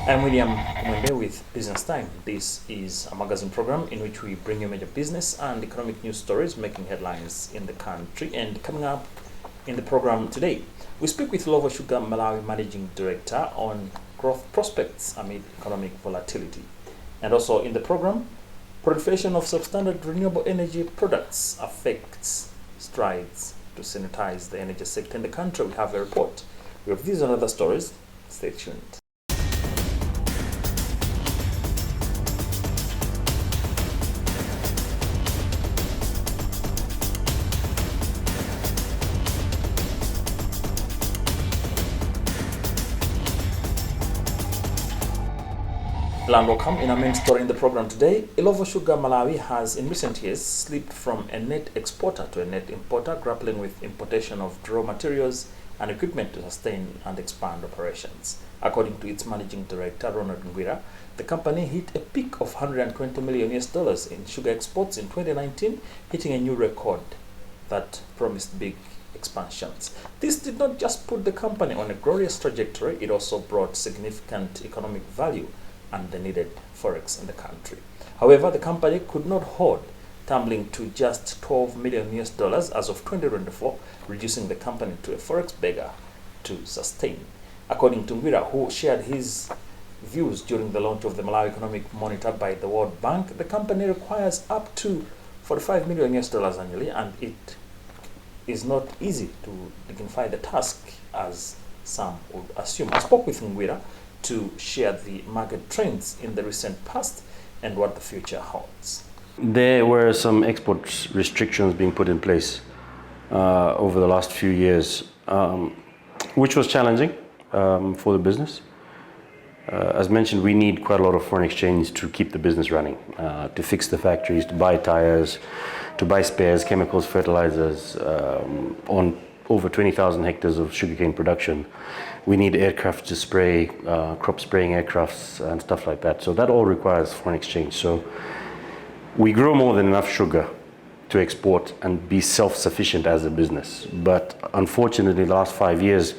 I'm William Mwende with Business Time. This is a magazine program in which we bring you major business and economic news stories making headlines in the country. And coming up in the program today, we speak with Illovo Sugar Malawi Managing Director on growth prospects amid economic volatility. And also in the program, proliferation of substandard renewable energy products affects strides to sanitize the energy sector in the country. We have a report. We have these and other stories. Stay tuned. And welcome in our main story in the program today. Illovo Sugar Malawi has in recent years slipped from a net exporter to a net importer, grappling with importation of raw materials and equipment to sustain and expand operations. According to its managing director, Ronald Ngwira, the company hit a peak of $120 million in sugar exports in 2019, hitting a new record that promised big expansions. This did not just put the company on a glorious trajectory, it also brought significant economic value and the needed forex in the country. However, the company could not hold, tumbling to just $12 million as of 2024, reducing the company to a forex beggar to sustain. According to Ngwira, who shared his views during the launch of the Malawi Economic Monitor by the World Bank, the company requires up to $45 million annually, and it is not easy to dignify the task as some would assume. I spoke with Ngwira to share the market trends in the recent past and what the future holds. There were some export restrictions being put in place over the last few years, which was challenging for the business. As mentioned, we need quite a lot of foreign exchange to keep the business running, to fix the factories, to buy tires, to buy spares, chemicals, fertilizers, on over 20,000 hectares of sugarcane production. We need aircraft to spray, crop spraying aircrafts and stuff like that. So that all requires foreign exchange. So we grow more than enough sugar to export and be self-sufficient as a business. But unfortunately, the last 5 years,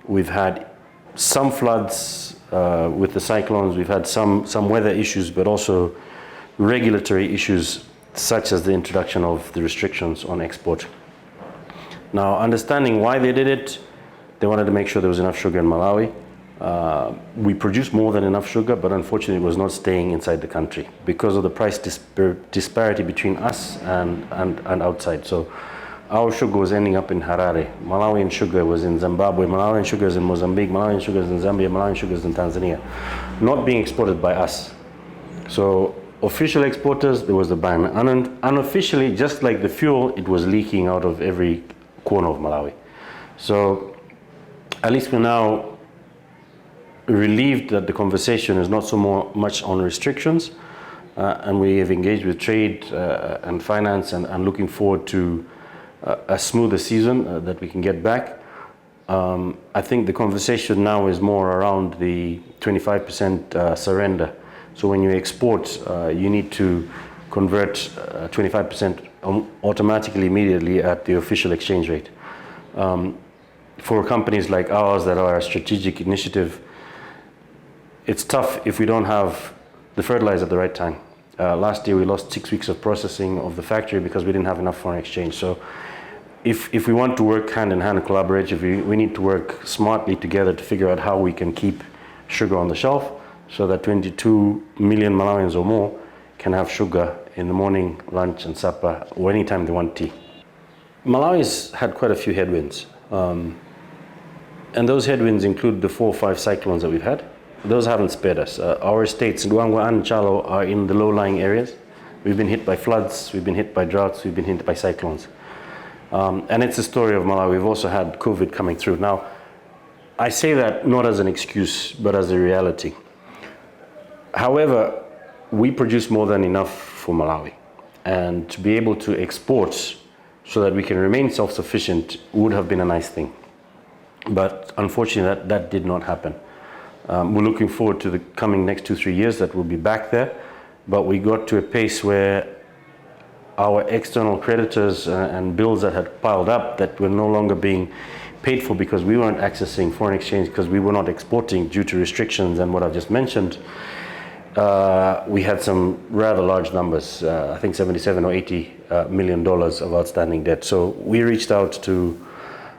we've had some floods with the cyclones. We've had some weather issues, but also regulatory issues, such as the introduction of the restrictions on export. Now, understanding why they did it, they wanted to make sure there was enough sugar in Malawi. We produced more than enough sugar, but unfortunately it was not staying inside the country because of the price disparity between us and outside. So our sugar was ending up in Harare. Malawian sugar was in Zimbabwe, Malawian sugar is in Mozambique, Malawian sugar is in Zambia, Malawian sugar is in Tanzania, not being exported by us. So official exporters, there was the ban. Unofficially, just like the fuel, it was leaking out of every corner of Malawi. So at least we're now relieved that the conversation is not so much on restrictions, and we have engaged with trade and finance and looking forward to a smoother season that we can get back. I think the conversation now is more around the 25% surrender. So when you export, you need to convert 25% automatically, immediately at the official exchange rate. For companies like ours that are a strategic initiative, it's tough if we don't have the fertilizer at the right time. Last year we lost 6 weeks of processing of the factory because we didn't have enough foreign exchange. So if we want to work hand in hand and collaboratively, we need to work smartly together to figure out how we can keep sugar on the shelf so that 22 million Malawians or more can have sugar in the morning, lunch and supper, or anytime they want tea. Malawi's had quite a few headwinds. And those headwinds include the 4 or 5 cyclones that we've had. Those haven't spared us. Our estates, Luangwa and Chalo, are in the low-lying areas. We've been hit by floods, we've been hit by droughts, we've been hit by cyclones. And it's the story of Malawi. We've also had COVID coming through. Now, I say that not as an excuse, but as a reality. However, we produce more than enough for Malawi. And to be able to export so that we can remain self-sufficient would have been a nice thing. But unfortunately, that did not happen. We're looking forward to the coming next 2-3 years that we'll be back there. But we got to a pace where our external creditors and bills that had piled up that were no longer being paid for because we weren't accessing foreign exchange because we were not exporting due to restrictions and what I've just mentioned. We had some rather large numbers, I think 77 or 80 million dollars of outstanding debt. So we reached out to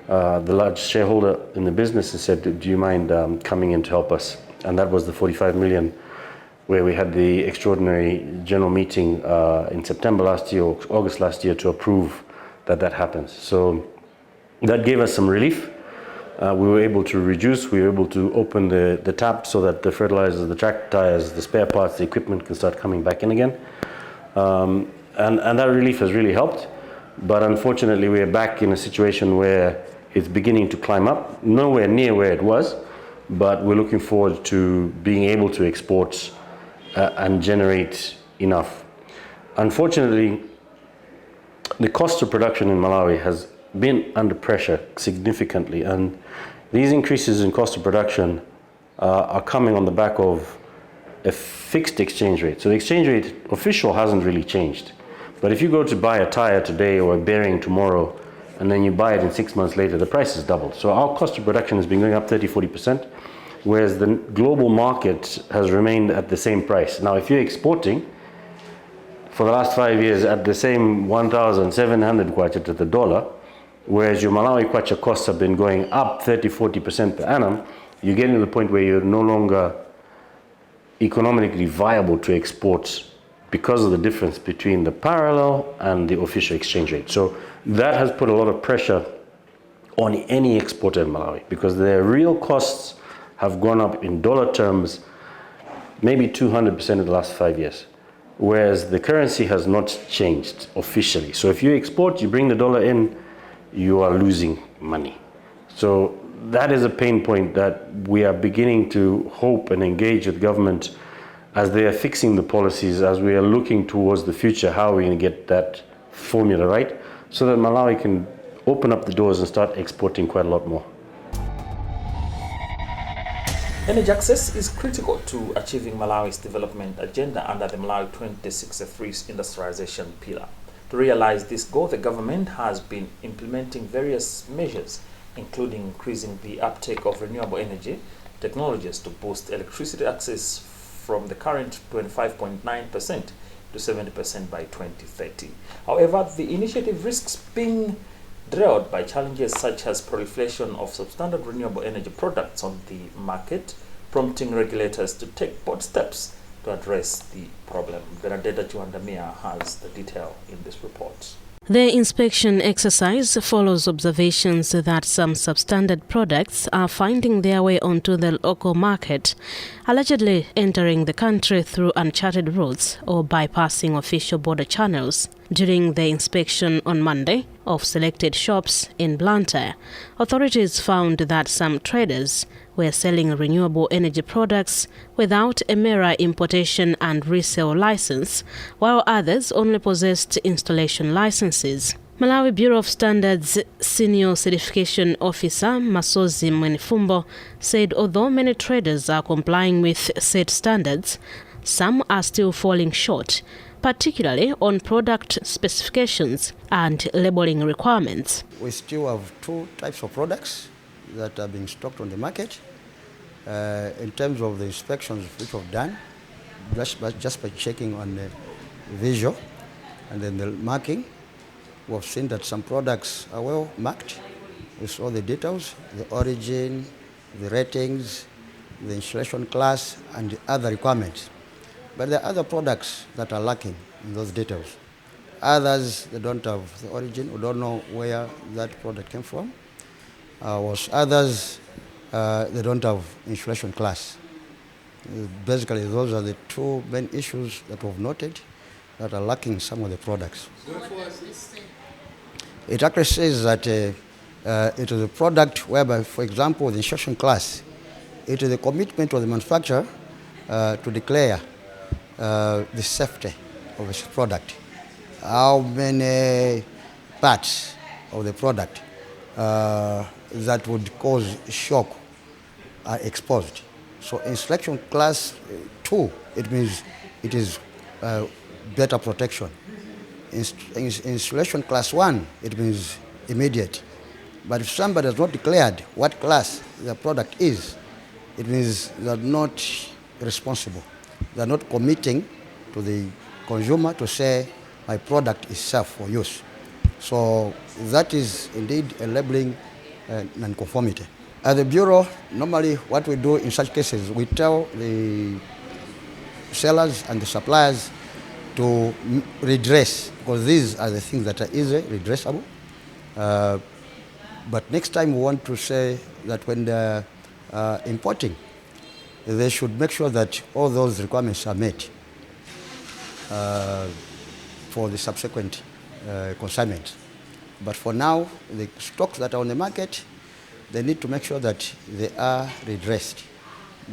the large shareholder in the business and said, do you mind coming in to help us? And that was the 45 million where we had the extraordinary general meeting in September last year or August last year to approve that happens. So that gave us some relief. We were able to reduce, we were able to open the tap so that the fertilizers, the tractor tires, the spare parts, the equipment can start coming back in again. And that relief has really helped. But unfortunately, we are back in a situation where it's beginning to climb up, nowhere near where it was, but we're looking forward to being able to export and generate enough. Unfortunately, the cost of production in Malawi has been under pressure significantly, and these increases in cost of production are coming on the back of a fixed exchange rate. So the exchange rate official hasn't really changed. But if you go to buy a tire today or a bearing tomorrow, and then you buy it in 6 months later, the price has doubled. So our cost of production has been going up 30-40%, whereas the global market has remained at the same price. Now, if you're exporting for the last 5 years at the same 1,700 kwacha to the dollar, whereas your Malawi kwacha costs have been going up 30-40% per annum, you're getting to the point where you're no longer economically viable to export because of the difference between the parallel and the official exchange rate. So that has put a lot of pressure on any exporter in Malawi because their real costs have gone up in dollar terms maybe 200% in the last 5 years, whereas the currency has not changed officially. So if you export, you bring the dollar in, you are losing money. So that is a pain point that we are beginning to hope and engage with government as they are fixing the policies, as we are looking towards the future, how are we going to get that formula right, so that Malawi can open up the doors and start exporting quite a lot more. Energy access is critical to achieving Malawi's development agenda under the Malawi 2063 industrialization pillar. To realize this goal, the government has been implementing various measures, including increasing the uptake of renewable energy technologies to boost electricity access from the current 25.9% to 70% by 2030. However, the initiative risks being derailed by challenges such as proliferation of substandard renewable energy products on the market, prompting regulators to take bold steps to address the problem. Benedetta Chiwandamia has the detail in this report. The inspection exercise follows observations that some substandard products are finding their way onto the local market, allegedly entering the country through uncharted routes or bypassing official border channels. During the inspection on Monday of selected shops in Blantyre, authorities found that some traders were selling renewable energy products without a MERA importation and resale license, while others only possessed installation licenses. Malawi Bureau of Standards Senior Certification Officer Masozi Mwenifumbo said although many traders are complying with set standards, some are still falling short, particularly on product specifications and labeling requirements. We still have two types of products that are being stocked on the market. In terms of the inspections which we've done, just by checking on the visual and then the marking, we've seen that some products are well marked with all the details, the origin, the ratings, the installation class, and the other requirements. But there are other products that are lacking in those details. Others, they don't have the origin, we don't know where that product came from. Others, they don't have installation class. Basically, those are the two main issues that we've noted that are lacking in some of the products. It actually says that it is a product whereby, for example, the installation class, it is a commitment of the manufacturer to declare the safety of its product. How many parts of the product that would cause shock are exposed. So installation class 2, it means it is better protection. Installation class 1, it means immediate. But if somebody has not declared what class the product is, it means they are not responsible. They are not committing to the consumer to say, my product is safe for use. So that is indeed a labeling non-conformity. At the Bureau, normally what we do in such cases, we tell the sellers and the suppliers to redress, because these are the things that are easily redressable. But next time we want to say that when they're importing, they should make sure that all those requirements are met for the subsequent consignment. But for now, the stocks that are on the market, they need to make sure that they are redressed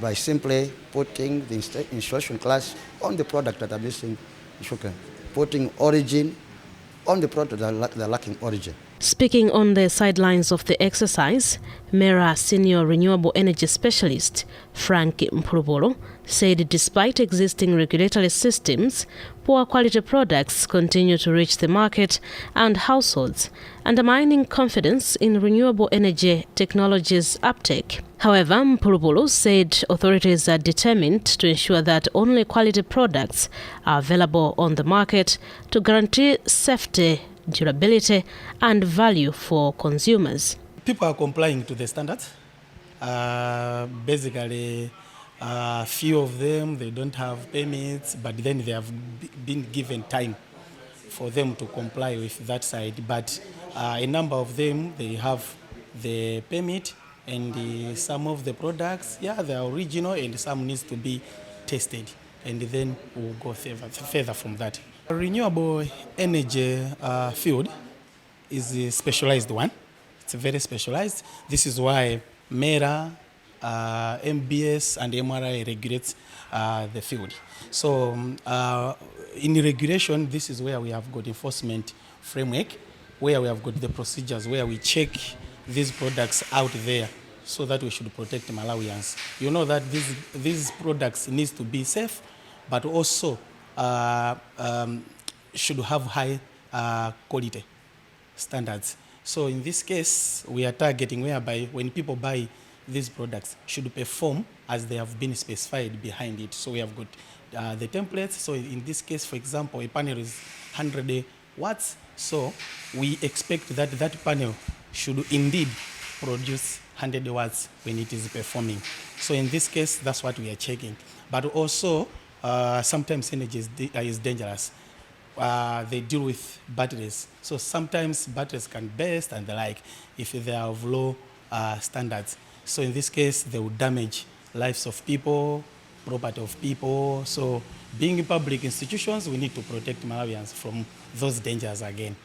by simply putting the installation class on the product that are missing sugar, putting origin on the product that are lacking origin. Speaking on the sidelines of the exercise, MERA Senior Renewable Energy Specialist Frank Mpulubolo said despite existing regulatory systems, poor quality products continue to reach the market and households, undermining confidence in renewable energy technologies' uptake. However, Mpulubolo said authorities are determined to ensure that only quality products are available on the market to guarantee safety, durability and value for consumers. People are complying to the standards. Basically, few of them, they don't have permits, but then they have been given time for them to comply with that side. But a number of them, they have the permit, and some of the products, yeah, they are original, and some needs to be tested, and then we'll go further from that. A renewable energy field is a specialized one. It's very specialized. This is why MERA, MBS and MRI regulates the field. So in regulation, this is where we have got enforcement framework, where we have got the procedures, where we check these products out there so that we should protect Malawians. You know that these products needs to be safe, but also should have high quality standards. So in this case, we are targeting whereby when people buy these products should perform as they have been specified behind it. So we have got the templates. So in this case, for example, a panel is 100 watts. So we expect that that panel should indeed produce 100 watts when it is performing. So in this case, that's what we are checking. But also, sometimes energy is dangerous. They deal with batteries. So sometimes batteries can burst and the like if they are of low standards. So in this case, they will damage lives of people, property of people. So being in public institutions, we need to protect Malawians from those dangers again.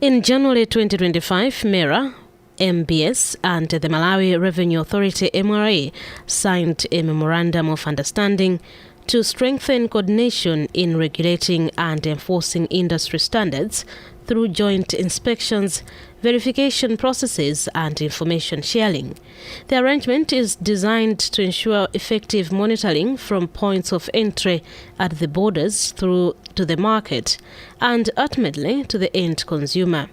In January 2025, MERA, MBS and the Malawi Revenue Authority MRA signed a Memorandum of Understanding to strengthen coordination in regulating and enforcing industry standards through joint inspections, verification processes and information sharing. The arrangement is designed to ensure effective monitoring from points of entry at the borders through to the market and ultimately to the end consumer.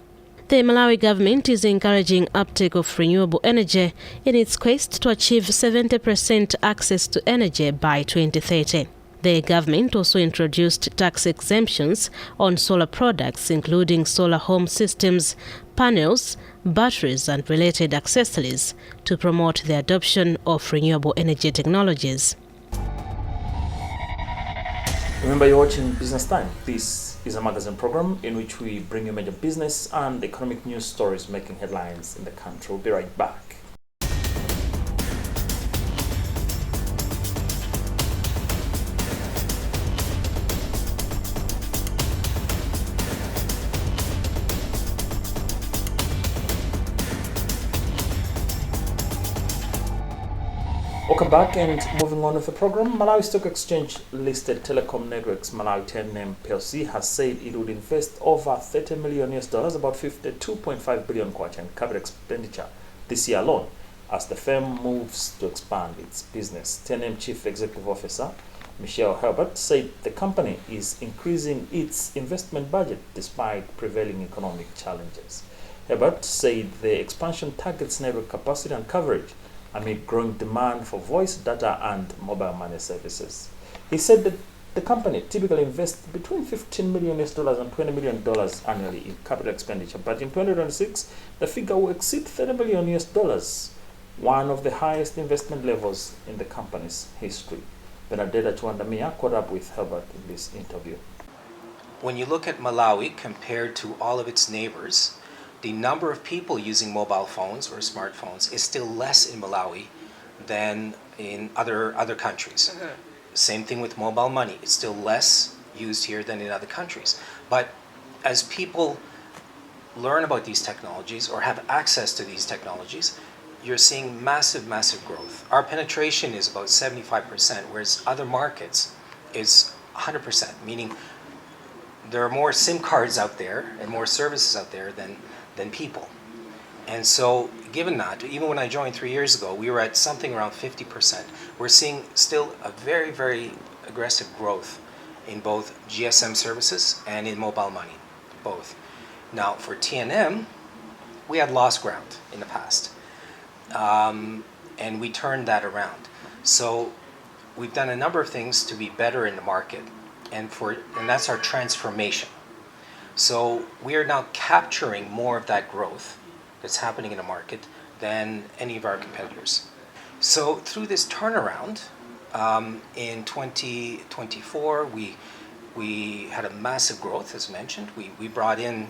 The Malawi government is encouraging uptake of renewable energy in its quest to achieve 70% access to energy by 2030. The government also introduced tax exemptions on solar products, including solar home systems, panels, batteries and related accessories, to promote the adoption of renewable energy technologies. Remember, you're watching Business Time. This is a magazine program in which we bring you major business and economic news stories making headlines in the country. We'll be right back. Welcome back, and moving on with the program. Malawi Stock Exchange listed Telecom Networks Malawi 10 PLC has said it would invest over $30 million, about 52.5 billion kwacha in capital expenditure this year alone, as the firm moves to expand its business. 10M Chief Executive Officer Michelle Herbert said the company is increasing its investment budget despite prevailing economic challenges. Herbert said the expansion targets network capacity and coverage amid growing demand for voice, data, and mobile money services. He said that the company typically invests between $15 million and $20 million annually in capital expenditure, but in 2026, the figure will exceed $30 million, one of the highest investment levels in the company's history. Benedetta Chuandamia caught up with Herbert in this interview. When you look at Malawi compared to all of its neighbors, the number of people using mobile phones or smartphones is still less in Malawi than in other countries. Same thing with mobile money. It's still less used here than in other countries. But as people learn about these technologies or have access to these technologies, you're seeing massive growth. Our penetration is about 75%, whereas other markets is 100%, meaning there are more SIM cards out there and more services out there than people. And so given that, even when I joined 3 years ago, we were at something around 50%. We're seeing still a very aggressive growth in both GSM services and in mobile money, both. Now for TNM, we had lost ground in the past. And we turned that around. So we've done a number of things to be better in the market, and that's our transformation. So we are now capturing more of that growth that's happening in the market than any of our competitors. So through this turnaround, in 2024, we had a massive growth, as mentioned. We brought in,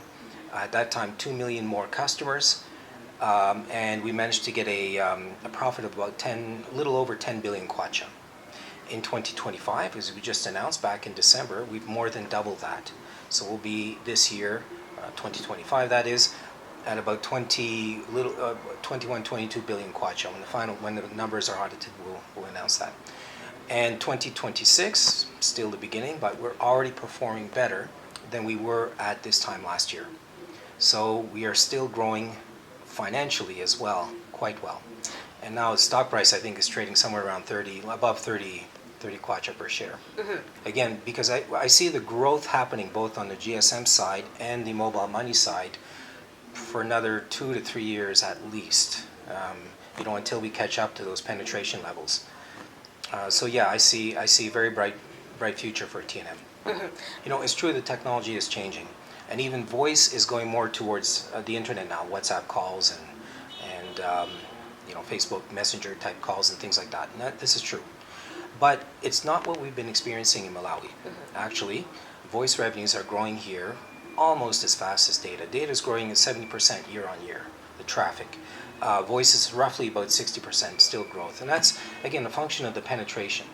at that time, 2 million more customers, and we managed to get a profit of about a little over 10 billion kwacha. In 2025, as we just announced back in December, we've more than doubled that. So we'll be this year, 2025, that is, at about 21, 22 billion kwacha. When the numbers are audited, we'll announce that. And 2026, still the beginning, but we're already performing better than we were at this time last year. So we are still growing financially as well, quite well. And now the stock price, I think, is trading somewhere around above 30 kwacha per share. Again, because I see the growth happening both on the GSM side and the mobile money side for another 2 to 3 years at least, until we catch up to those penetration levels. So yeah, I see a very bright future for TNM. It's true the technology is changing, and even voice is going more towards the internet now, WhatsApp calls and Facebook Messenger type calls and things like that. And this is true. But it's not what we've been experiencing in Malawi. Actually, voice revenues are growing here almost as fast as data. Data is growing at 70% year on year, the traffic. Voice is roughly about 60% still growth. And that's, again, a function of the penetration.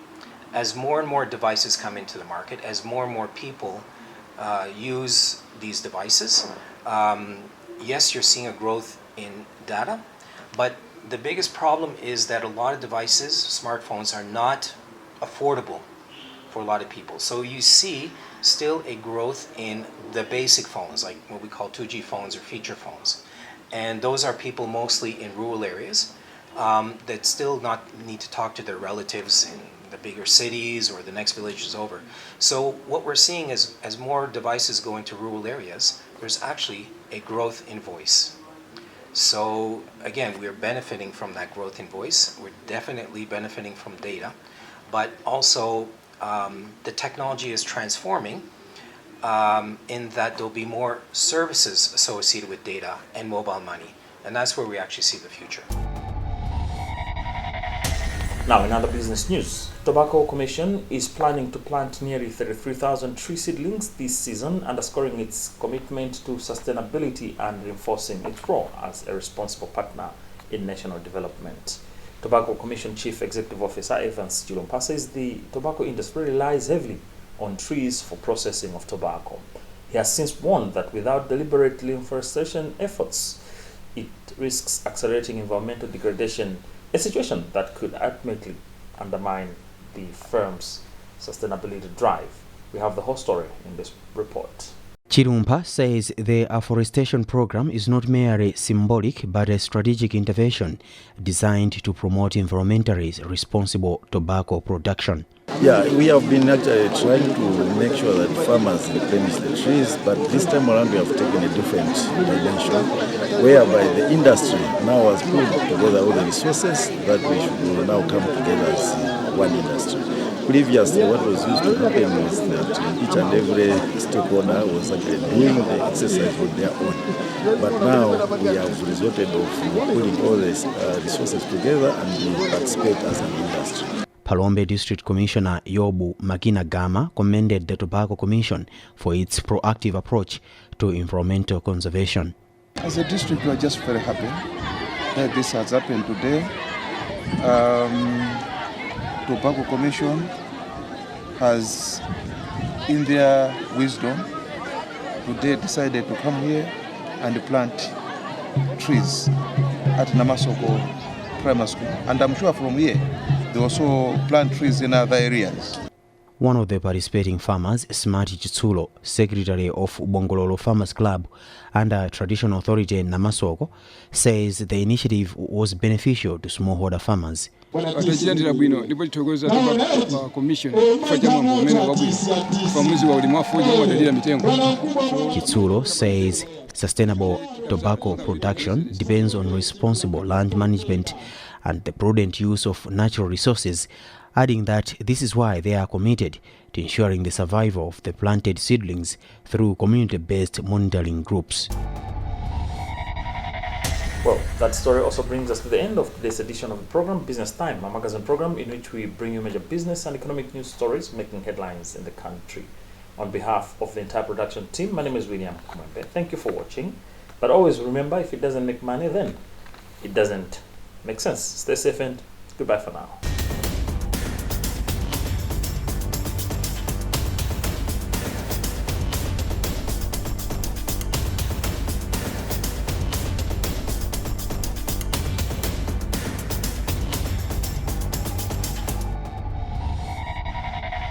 As more and more devices come into the market, as more and more people use these devices, yes, you're seeing a growth in data, but the biggest problem is that a lot of devices, smartphones, are not affordable for a lot of people. So you see still a growth in the basic phones, like what we call 2G phones or feature phones. And those are people mostly in rural areas that still not need to talk to their relatives in the bigger cities or the next village is over. So what we're seeing is as more devices go into rural areas, there's actually a growth in voice. So again, we're benefiting from that growth in voice. We're definitely benefiting from data, but also the technology is transforming in that there'll be more services associated with data and mobile money, and that's where we actually see the future. Now, in other business news, Tobacco Commission is planning to plant nearly 33,000 tree seedlings this season, underscoring its commitment to sustainability and reinforcing its role as a responsible partner in national development. Tobacco Commission Chief Executive Officer Evans Chilompa says the tobacco industry relies heavily on trees for processing of tobacco. He has since warned that without deliberate reforestation efforts, it risks accelerating environmental degradation, a situation that could ultimately undermine the firm's sustainability drive. We have the whole story in this report. Chilumpa says the afforestation program is not merely symbolic but a strategic intervention designed to promote environmentally responsible tobacco production. Yeah, we have been actually trying to make sure that farmers replenish the trees, but this time around we have taken a different dimension, whereby the industry now has pulled together all the resources that we should now come together as one industry. Previously, what was used to happen was that each and every stakeholder was actually doing the exercise on their own. But now we have resorted of putting all the resources together and we participate as an industry. Palombe District Commissioner Yobu Makinagama commended the Tobacco Commission for its proactive approach to environmental conservation. As a district, we are just very happy that this has happened today. Tobacco Commission has, in their wisdom, today decided to come here and plant trees at Namasoko Primary School. And I'm sure from here, they also plant trees in other areas. One of the participating farmers, Smart Chitsulo, secretary of Bongololo Farmers Club under Traditional Authority Namasoko, says the initiative was beneficial to smallholder farmers. Chitsulo says sustainable tobacco production depends on responsible land management and the prudent use of natural resources, adding that this is why they are committed to ensuring the survival of the planted seedlings through community-based monitoring groups. Well, that story also brings us to the end of today's edition of the program, Business Time, a magazine program in which we bring you major business and economic news stories making headlines in the country. On behalf of the entire production team, my name is William Kumembe. Thank you for watching. But always remember, if it doesn't make money, then it doesn't make sense. Stay safe and goodbye for now.